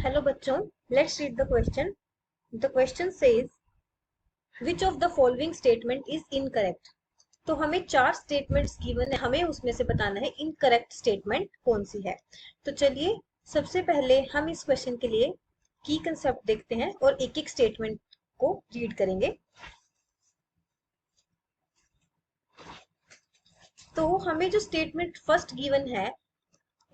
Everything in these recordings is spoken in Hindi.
हेलो बच्चों, let's read the question. The question says which of the following statement is incorrect. तो हमें चार स्टेटमेंट्स गिवन है, हमें उसमें से बताना है इनकरेक्ट स्टेटमेंट कौन सी है. तो चलिए सबसे पहले हम इस क्वेश्चन के लिए की कंसेप्ट देखते हैं और एक एक स्टेटमेंट को रीड करेंगे. तो हमें जो स्टेटमेंट फर्स्ट गिवन है,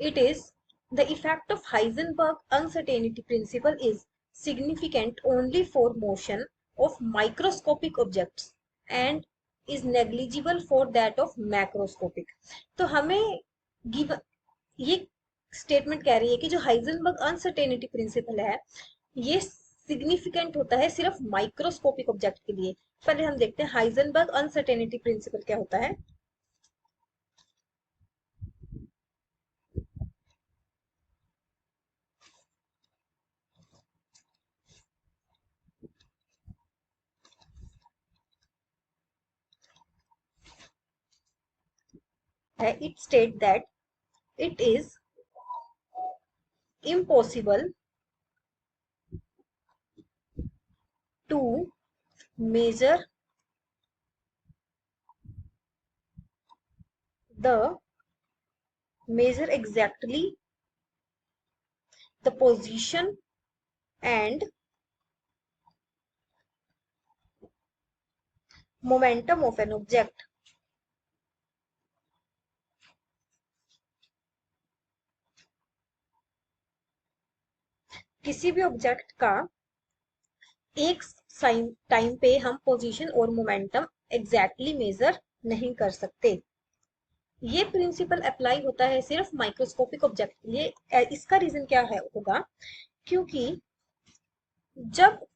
it is the effect of Heisenberg uncertainty principle is significant only for motion of microscopic objects and is negligible for that of macroscopic. तो हमें गिवन ये स्टेटमेंट कह रही है कि जो हाइजेनबर्ग अनसर्टेनिटी प्रिंसिपल है ये सिग्निफिकेंट होता है सिर्फ माइक्रोस्कोपिक ऑब्जेक्ट के लिए. पहले हम देखते हैं हाइजेनबर्ग अनसर्टेनिटी प्रिंसिपल क्या होता है. it state that it is impossible to measure exactly the position and momentum of an object किसी भी ऑब्जेक्ट का एक टाइम पे हम पोजीशन और मोमेंटम एग्जैक्टली मेजर नहीं कर सकते. ये प्रिंसिपल अप्लाई होता है सिर्फ माइक्रोस्कोपिक ऑब्जेक्ट के लिए. इसका रीजन क्या है होगा, क्योंकि जब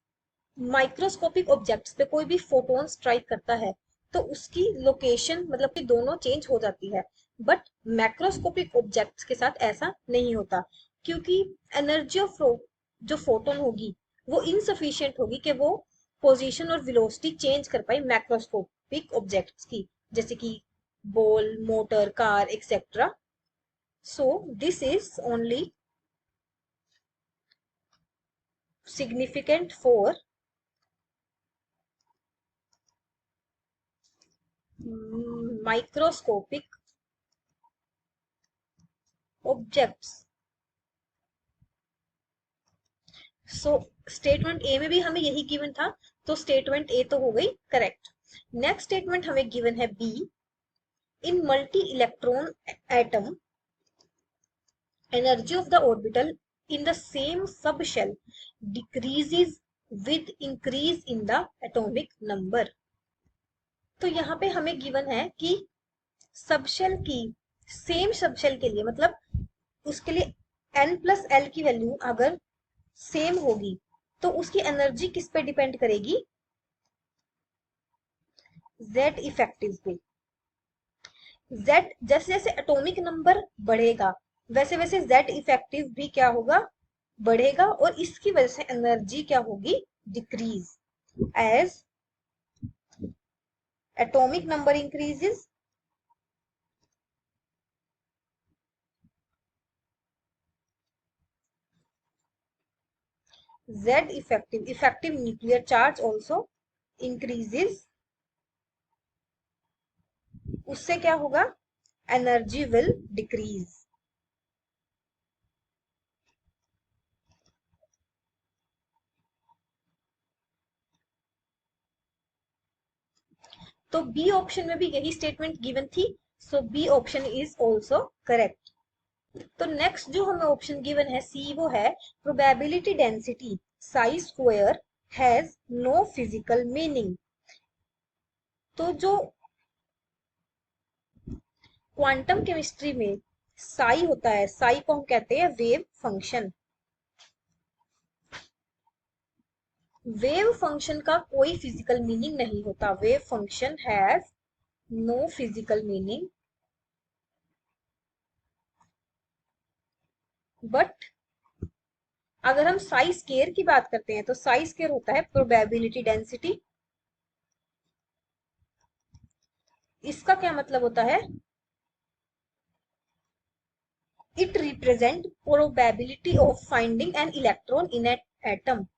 माइक्रोस्कोपिक ऑब्जेक्ट्स पे कोई भी फोटोन स्ट्राइक करता है तो उसकी लोकेशन मतलब कि दोनों चेंज हो जाती है. बट मैक्रोस्कोपिक ऑब्जेक्ट्स के साथ ऐसा नहीं होता, क्योंकि एनर्जी ऑफ जो फोटोन होगी वो इनसफिशियंट होगी कि वो पोजीशन और वेलोसिटी चेंज कर पाए मैक्रोस्कोपिक ऑब्जेक्ट्स की, जैसे कि ball, motor, car etcetera. So this is only significant for microscopic objects. So statement A में भी हमें यही गिवन था, तो स्टेटमेंट ए तो हो गई करेक्ट. नेक्स्ट स्टेटमेंट हमें गिवन है B. In multi electron atom energy of the orbital in the same subshell decreases with increase in the atomic number. तो यहाँ पे हमें गिवन है कि सबशेल की सेम सबशेल के लिए मतलब उसके लिए n+l की वैल्यू अगर सेम होगी तो उसकी एनर्जी किस पे डिपेंड करेगी, z इफेक्टिव पे. z जैसे जैसे एटॉमिक नंबर बढ़ेगा वैसे वैसे z इफेक्टिव भी क्या होगा, बढ़ेगा, और इसकी वजह से एनर्जी क्या होगी, decrease. As atomic number increases z effective nuclear charge also increases. उससे क्या होगा, एनर्जी विल डिक्रीज. तो बी ऑप्शन में भी यही स्टेटमेंट गिवन थी, so B option is also correct. तो नेक्स्ट जो हमें ऑप्शन गिवन है सी, वो है probability density psi square has no physical meaning. तो जो क्वांटम केमिस्ट्री में साई होता है, साई को हम कहते हैं वेव फंक्शन. वेव फंक्शन का कोई फिजिकल मीनिंग नहीं होता. Wave function has no physical meaning, but अगर हम साई स्केयर की बात करते हैं तो साई स्केयर होता है प्रोबेबिलिटी डेंसिटी. इसका क्या मतलब होता है, It represent probability of finding an electron in an atom.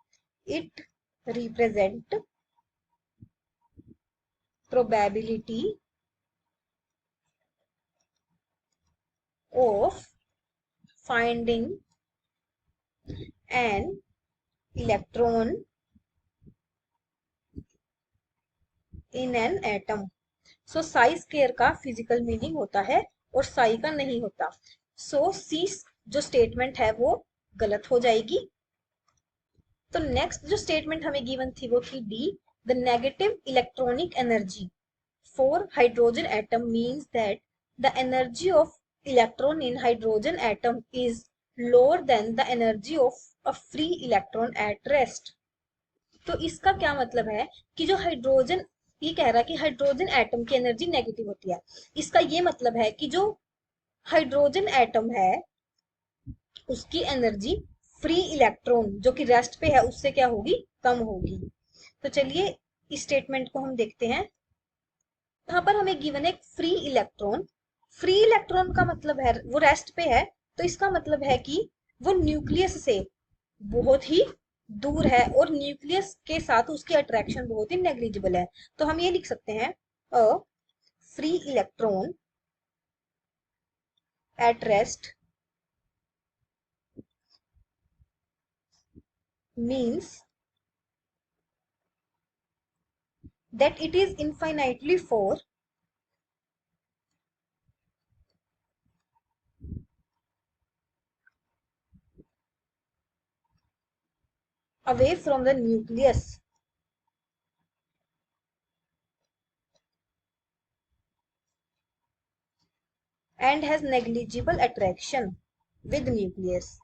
It represent probability of finding an electron in an atom. So Sai square का फिजिकल मीनिंग होता है और साई का नहीं होता. सो सी जो स्टेटमेंट है वो गलत हो जाएगी. तो नेक्स्ट जो स्टेटमेंट हमें गिवन थी वो थी D. The negative electronic energy for hydrogen atom means that the energy of electron in hydrogen atom is lower than the energy of a free electron at rest. तो इसका क्या मतलब है कि जो हाइड्रोजन, ये कह रहा है कि हाइड्रोजन एटम की एनर्जी नेगेटिव होती है. इसका ये मतलब है कि जो हाइड्रोजन एटम है उसकी एनर्जी फ्री इलेक्ट्रॉन जो कि रेस्ट पे है उससे क्या होगी, कम होगी. तो चलिए इस स्टेटमेंट को हम देखते हैं. यहाँ पर हमें गिवन है फ्री इलेक्ट्रॉन. फ्री इलेक्ट्रॉन का मतलब है वो रेस्ट पे है, तो इसका मतलब है कि वो न्यूक्लियस से बहुत ही दूर है और न्यूक्लियस के साथ उसकी अट्रैक्शन बहुत ही नेग्लिजिबल है. तो हम ये लिख सकते हैं a free electron at rest means that it is infinitely far away from the nucleus and has negligible attraction with nucleus.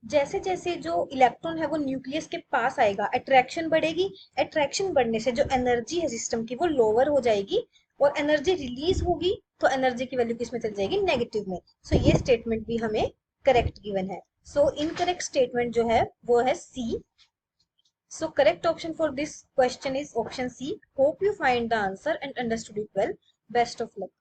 जैसे जैसे जो इलेक्ट्रॉन है वो न्यूक्लियस के पास आएगा अट्रैक्शन बढ़ेगी. अट्रैक्शन बढ़ने से जो एनर्जी है सिस्टम की वो लोअर हो जाएगी और एनर्जी रिलीज होगी तो एनर्जी की वैल्यू किसमें चली जाएगी, नेगेटिव में. सो ये स्टेटमेंट भी हमें करेक्ट गिवन है. सो इनकरेक्ट स्टेटमेंट जो है वो है सी. So correct option for this question is option C. Hope you find the answer and understood it well. Best of luck.